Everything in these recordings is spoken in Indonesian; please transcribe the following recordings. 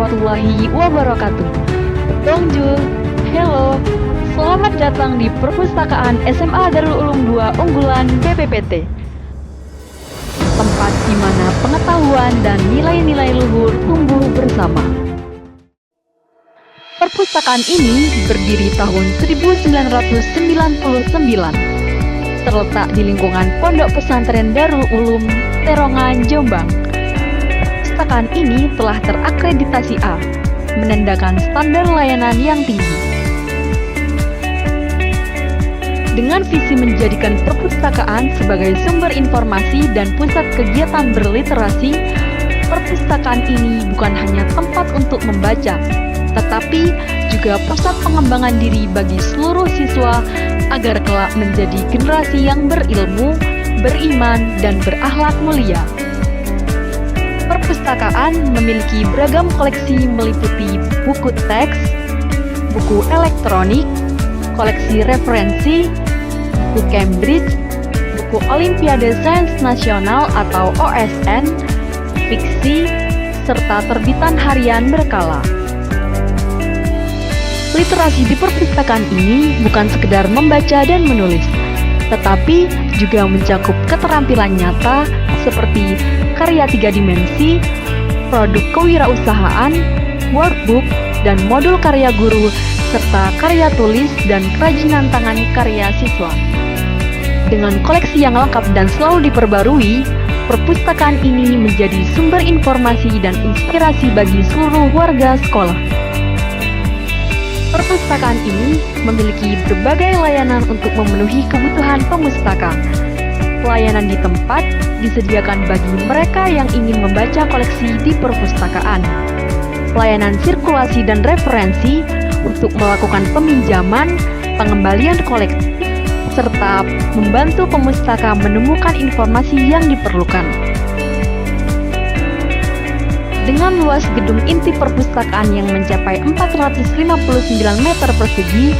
warahmatullahi wabarakatuh. Bonjour, hello, selamat datang di Perpustakaan SMA Darul Ulum 2 Unggulan BPPT. Tempat di mana pengetahuan dan nilai-nilai luhur tumbuh bersama. Perpustakaan ini berdiri tahun 1999. Terletak di lingkungan Pondok Pesantren Darul Ulum, Terongan, Jombang. Perpustakaan ini telah terakreditasi A, menandakan standar layanan yang tinggi. Dengan visi menjadikan perpustakaan sebagai sumber informasi dan pusat kegiatan berliterasi, perpustakaan ini bukan hanya tempat untuk membaca, tetapi juga pusat pengembangan diri bagi seluruh siswa agar kelak menjadi generasi yang berilmu, beriman, dan berakhlak mulia. Perpustakaan memiliki beragam koleksi meliputi buku teks, buku elektronik, koleksi referensi, buku Cambridge, buku Olimpiade Sains Nasional atau OSN, fiksi, serta terbitan harian berkala. Literasi di perpustakaan ini bukan sekedar membaca dan menulis, tetapi juga mencakup keterampilan nyata seperti karya 3 dimensi, produk kewirausahaan, workbook, dan modul karya guru, serta karya tulis dan kerajinan tangan karya siswa. Dengan koleksi yang lengkap dan selalu diperbarui, perpustakaan ini menjadi sumber informasi dan inspirasi bagi seluruh warga sekolah. Perpustakaan ini memiliki berbagai layanan untuk memenuhi kebutuhan pemustaka. Pelayanan di tempat disediakan bagi mereka yang ingin membaca koleksi di perpustakaan. Pelayanan sirkulasi dan referensi untuk melakukan peminjaman, pengembalian koleksi, serta membantu pemustaka menemukan informasi yang diperlukan. Dengan luas gedung inti perpustakaan yang mencapai 459 meter persegi,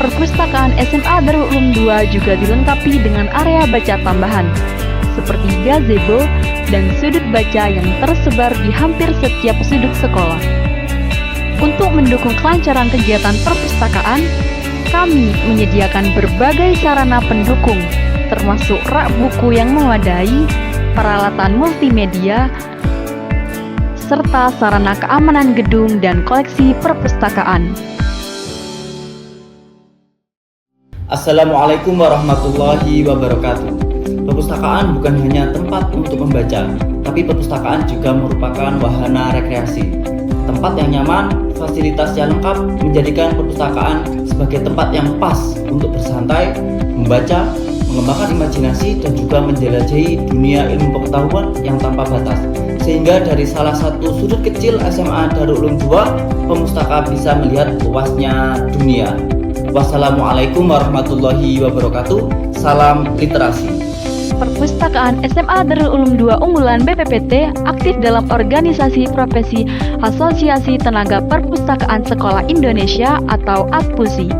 perpustakaan SMA Darul Ulum 2 juga dilengkapi dengan area baca tambahan, seperti gazebo dan sudut baca yang tersebar di hampir setiap sudut sekolah. Untuk mendukung kelancaran kegiatan perpustakaan, kami menyediakan berbagai sarana pendukung, termasuk rak buku yang memadai, peralatan multimedia, serta sarana keamanan gedung dan koleksi perpustakaan. Assalamualaikum warahmatullahi wabarakatuh. Perpustakaan bukan hanya tempat untuk membaca, tapi perpustakaan juga merupakan wahana rekreasi. Tempat yang nyaman, fasilitas yang lengkap menjadikan perpustakaan sebagai tempat yang pas untuk bersantai, membaca, mengembangkan imajinasi, dan juga menjelajahi dunia ilmu pengetahuan yang tanpa batas. Sehingga dari salah satu sudut kecil SMA Darul Ulum 2, pemustaka bisa melihat luasnya dunia. Wassalamualaikum warahmatullahi wabarakatuh. Salam literasi. Perpustakaan SMA Darul Ulum 2 Unggulan BPPT aktif dalam organisasi profesi Asosiasi Tenaga Perpustakaan Sekolah Indonesia atau ASPUSI.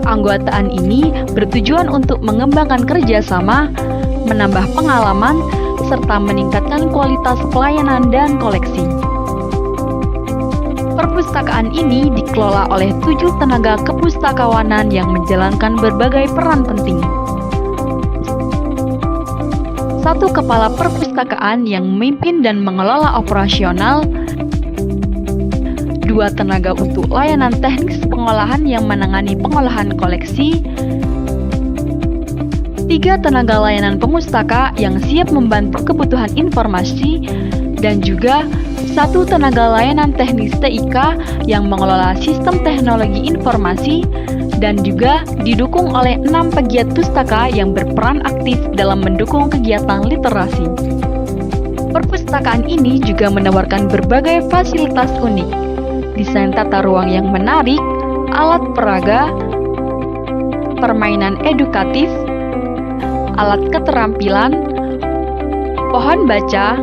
Keanggotaan ini bertujuan untuk mengembangkan kerjasama, menambah pengalaman, serta meningkatkan kualitas pelayanan dan koleksi. Perpustakaan ini dikelola oleh 7 tenaga kepustakawanan yang menjalankan berbagai peran penting. 1 kepala perpustakaan yang memimpin dan mengelola operasional, 2 tenaga untuk layanan teknis pengolahan yang menangani pengolahan koleksi, 3 tenaga layanan pemustaka yang siap membantu kebutuhan informasi, dan juga 1 tenaga layanan teknis TIK yang mengelola sistem teknologi informasi, dan juga didukung oleh 6 pegiat pustaka yang berperan aktif dalam mendukung kegiatan literasi. Perpustakaan ini juga menawarkan berbagai fasilitas unik, desain tata ruang yang menarik, alat peraga, permainan edukatif, alat keterampilan, pohon baca,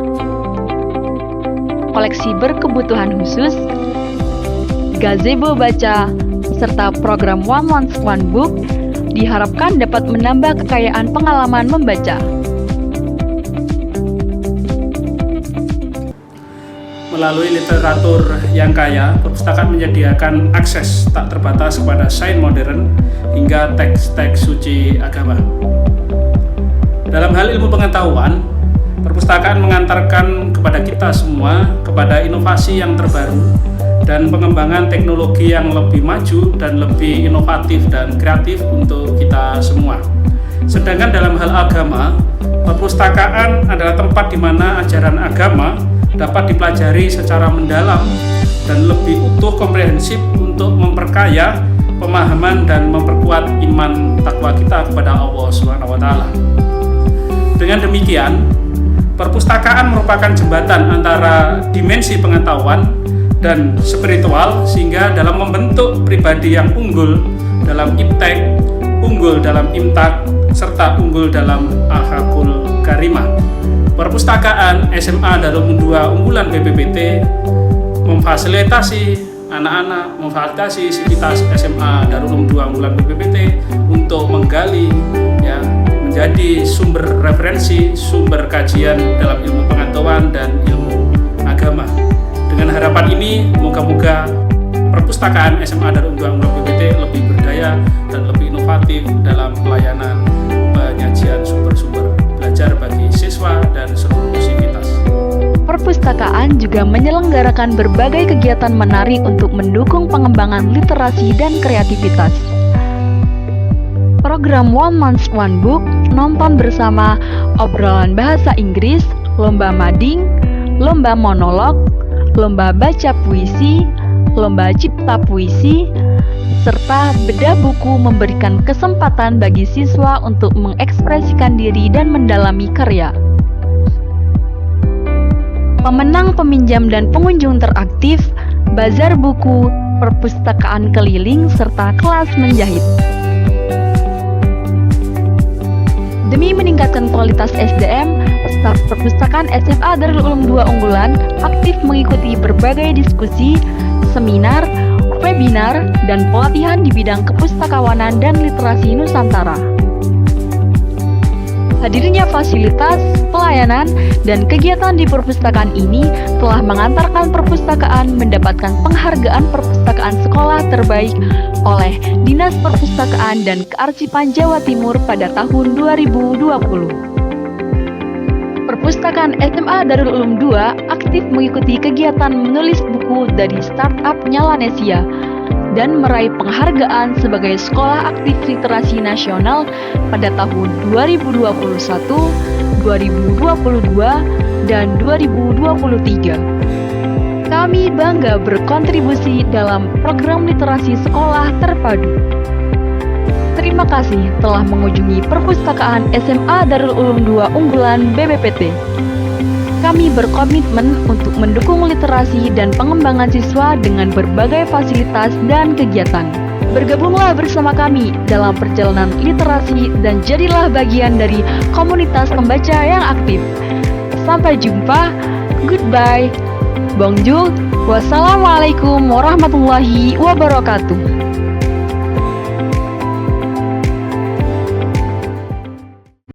koleksi berkebutuhan khusus, gazebo baca, serta program One Lunch One Book diharapkan dapat menambah kekayaan pengalaman membaca. Melalui literatur yang kaya, perpustakaan menyediakan akses tak terbatas kepada sains modern hingga teks-teks suci agama. Dalam hal ilmu pengetahuan, perpustakaan mengantarkan kepada kita semua kepada inovasi yang terbaru dan pengembangan teknologi yang lebih maju dan lebih inovatif dan kreatif untuk kita semua. Sedangkan dalam hal agama, perpustakaan adalah tempat di mana ajaran agama dapat dipelajari secara mendalam dan lebih utuh komprehensif untuk memperkaya pemahaman dan memperkuat iman takwa kita kepada Allah SWT. Dengan demikian, perpustakaan merupakan jembatan antara dimensi pengetahuan dan spiritual, sehingga dalam membentuk pribadi yang unggul dalam iptek, unggul dalam imtak, serta unggul dalam akhlakul karimah. Perpustakaan SMA Darul Ulum 2 unggulan BPPT memfasilitasi anak-anak, memfasilitasi sivitas SMA Darul Ulum 2 unggulan BPPT untuk menggali, menjadi sumber referensi, sumber kajian dalam ilmu pengetahuan dan ilmu agama. Dengan harapan ini, moga-moga perpustakaan SMA Darul Ulum 2 unggulan BPPT lebih berdaya dan lebih inovatif dalam pelayanan penyajian sumber-sumber belajar bagi siswa dan seluruh sivitas. Perpustakaan juga menyelenggarakan berbagai kegiatan menarik untuk mendukung pengembangan literasi dan kreativitas. Program One Month One Book, nonton bersama, obrolan bahasa Inggris, lomba mading, lomba monolog, lomba baca puisi, lomba cipta puisi, serta bedah buku memberikan kesempatan bagi siswa untuk mengekspresikan diri dan mendalami karya. Pemenang, peminjam, dan pengunjung teraktif, bazar buku, perpustakaan keliling, serta kelas menjahit. Demi meningkatkan kualitas SDM, staf perpustakaan SMA Darul Ulum 2 unggulan aktif mengikuti berbagai diskusi, seminar, webinar, dan pelatihan di bidang kepustakawanan dan literasi Nusantara. Hadirnya fasilitas, pelayanan, dan kegiatan di perpustakaan ini telah mengantarkan perpustakaan mendapatkan penghargaan perpustakaan sekolah terbaik oleh Dinas Perpustakaan dan Kearsipan Jawa Timur pada tahun 2020. Perpustakaan SMA Darul Ulum 2 aktif mengikuti kegiatan menulis buku dari startup Nyalanesia dan meraih penghargaan sebagai Sekolah Aktif Literasi Nasional pada tahun 2021, 2022, dan 2023. Kami bangga berkontribusi dalam program literasi sekolah terpadu. Terima kasih telah mengunjungi perpustakaan SMA Darul Ulum 2 unggulan BPPT. Kami berkomitmen untuk mendukung literasi dan pengembangan siswa dengan berbagai fasilitas dan kegiatan. Bergabunglah bersama kami dalam perjalanan literasi dan jadilah bagian dari komunitas pembaca yang aktif. Sampai jumpa, goodbye, bonjour, wassalamualaikum warahmatullahi wabarakatuh.